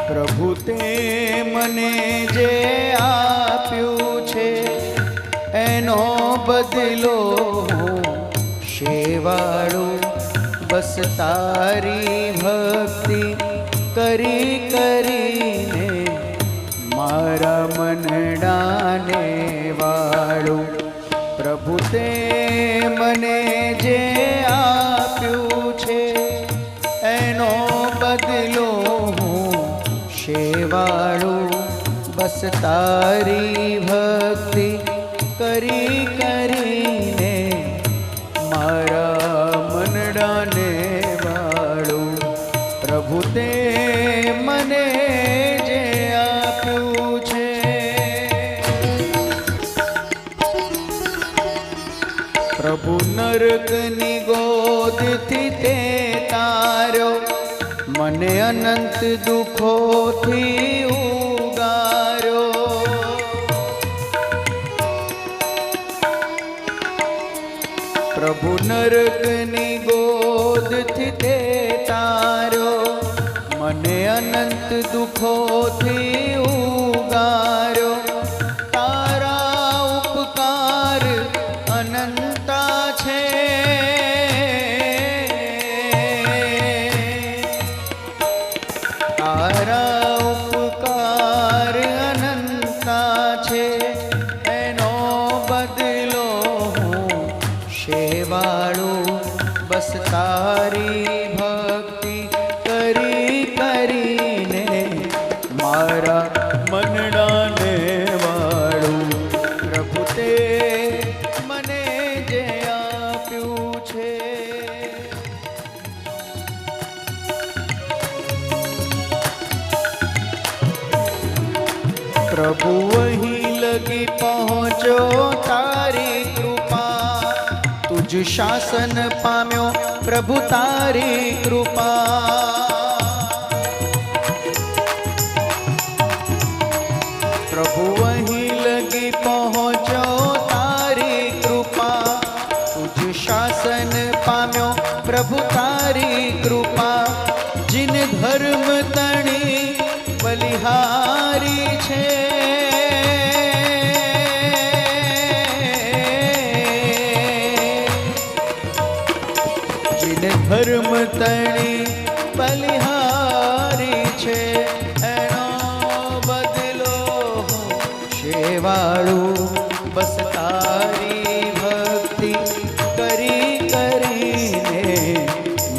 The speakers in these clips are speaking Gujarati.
પ્રભુ તે મને જે આપ્યું છે એનો બદલો હું શેવાળું. બસ તારી ભક્તિ કરી કરીને મારા મનડાને વાળું. પ્રભુ તે મને જે આપ્યું છે એનો બદલો હું શેવાળું. બસ તારી ભક્તિ કરી કરીને મારા મનડાને વાળું. પ્રભુ તે મને જે આપ્યું છે. પ્રભુ નરકની ગોદથી તે તાર્યો, મને અનંત દુઃખોથી ઉગાર્યો. પ્રભુ નરકની ગોદથી તે તાર્યો, મને અનંત દુઃખોથી ઉગાર્યો. તારા ઉપકાર અનંતા છે, તારા ઉપકાર અનંતા છે. એનો બદલો હું શેવાળું. બસ તારી ભક્તિ કરી કરીને મારા મનડાને વાળું. પ્રભુ તે મને જે આપ્યું છે. પ્રભુ વહીં લગી પહોંચો તારી કૃપા, તુજ શાસન પામ્યો પ્રભુ તારી કૃપા. પ્રભુ વહીં લગી પહોંચો તારી કૃપા, તુજ શાસન પામ્યો પ્રભુ તારી કૃપા. जिन धर्म तणी बलिहारी छे, जिन धर्म तणी बलिहारी छे एनो बदलो शेवाळू. बस तारी भक्ति करी करीने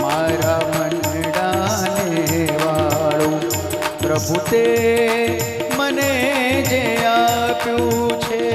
मारा मनडाने वाळू. प्रभु ते मने जे आप्યું છે.